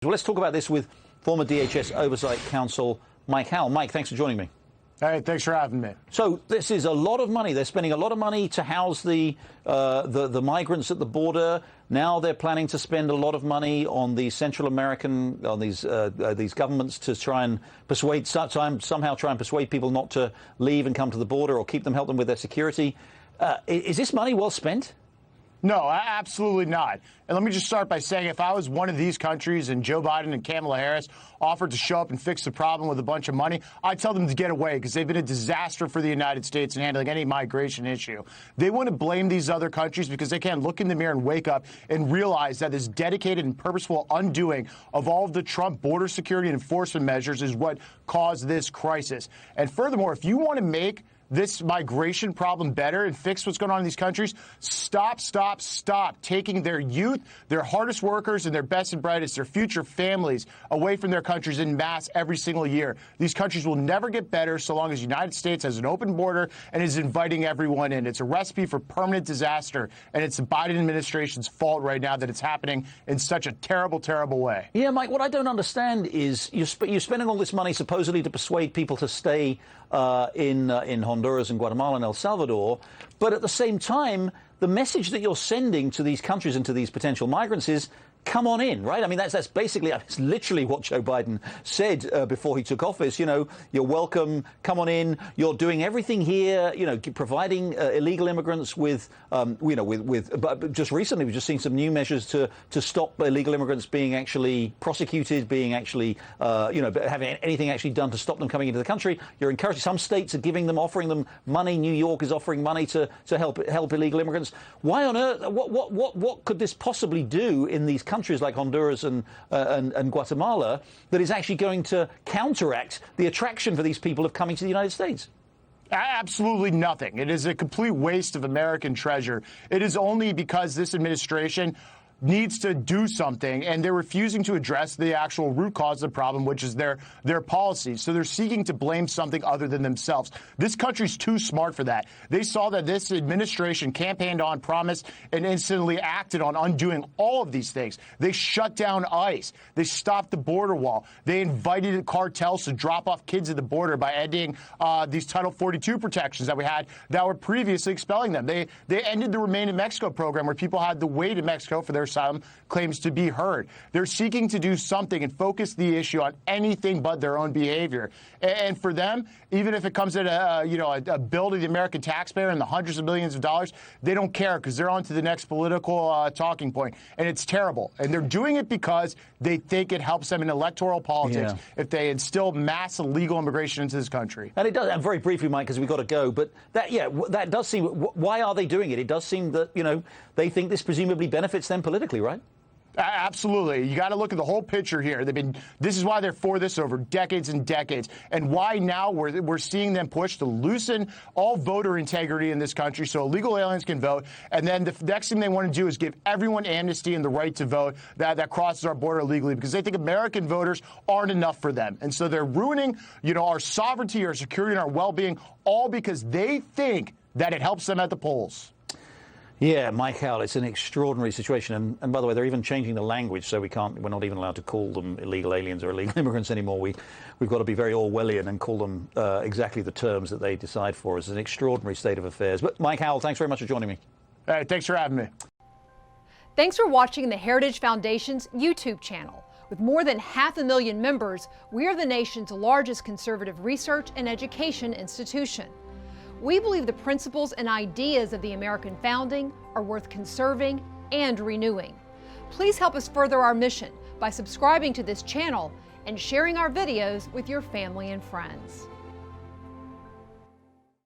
Well, let's talk about this with former DHS Oversight Counsel Mike Howell. Mike, thanks for joining me. Hey, thanks for having me. So this is a lot of money. They're spending a lot of money to house the migrants at the border. Now they're planning to spend a lot of money on the Central American, on these governments to try and persuade, somehow try and persuade people not to leave and come to the border or help them with their security. Is this money well spent? No, absolutely not. And let me just start by saying if I was one of these countries and Joe Biden and Kamala Harris offered to show up and fix the problem with a bunch of money, I'd tell them to get away because they've been a disaster for the United States in handling any migration issue. They want to blame these other countries because they can't look in the mirror and wake up and realize that this dedicated and purposeful undoing of all of the Trump border security and enforcement measures is what caused this crisis. And furthermore, if you want to make this migration problem better and fix what's going on in these countries, stop taking their youth, their hardest workers, and their best and brightest, their future families away from their countries en masse every single year. These countries will never get better so long as the United States has an open border and is inviting everyone in. It's a recipe for permanent disaster, and it's the Biden administration's fault right now that it's happening in such a terrible, terrible way. Yeah, Mike, what I don't understand is you're spending all this money supposedly to persuade people to stay in Honduras and Guatemala and El Salvador, but at the same time, the message that you're sending to these countries and to these potential migrants is, come on in, right? I mean, that's basically, it's literally what Joe Biden said before he took office. You know, you're welcome, come on in. You're doing everything here, you know, providing illegal immigrants with, but just recently we've just seen some new measures to stop illegal immigrants being actually prosecuted, being actually, having anything actually done to stop them coming into the country. You're encouraging, some states are giving them, offering them money. New York is offering money to help illegal immigrants. Why on earth, what could this possibly do in these countries like Honduras and Guatemala that is actually going to counteract the attraction for these people of coming to the United States? Absolutely nothing. It is a complete waste of American treasure. It is only because this administration needs to do something, and they're refusing to address the actual root cause of the problem, which is their policies. So they're seeking to blame something other than themselves. This country's too smart for that. They saw that this administration campaigned on, promised, and instantly acted on undoing all of these things. They shut down ICE. They stopped the border wall. They invited cartels to drop off kids at the border by ending these Title 42 protections that we had that were previously expelling them. They ended the Remain in Mexico program where people had to wait in Mexico for their asylum claims to be heard. They're seeking to do something and focus the issue on anything but their own behavior. And for them, even if it comes at a bill to the American taxpayer and the hundreds of millions of dollars, they don't care because they're on to the next political talking point. And it's terrible. And they're doing it because they think it helps them in electoral politics if they instill mass illegal immigration into this country. And it does. And very briefly, Mike, because we've got to go. But that does seem. Why are they doing it? It does seem that they think this presumably benefits them politically, right? Absolutely. You got to look at the whole picture here. This is why they're for this over decades and decades, and why now we're seeing them push to loosen all voter integrity in this country so illegal aliens can vote. And then the next thing they want to do is give everyone amnesty and the right to vote that crosses our border illegally because they think American voters aren't enough for them. And so they're ruining, our sovereignty, our security, and our well-being, all because they think that it helps them at the polls. Yeah, Mike Howell, it's an extraordinary situation. And by the way, they're even changing the language, so we're not even allowed to call them illegal aliens or illegal immigrants anymore. We've got to be very Orwellian and call them exactly the terms that they decide for us. It's an extraordinary state of affairs. But Mike Howell, thanks very much for joining me. Hey, thanks for having me. Thanks for watching the Heritage Foundation's YouTube channel. With more than 500,000 members, we are the nation's largest conservative research and education institution. We believe the principles and ideas of the American founding are worth conserving and renewing. Please help us further our mission by subscribing to this channel and sharing our videos with your family and friends.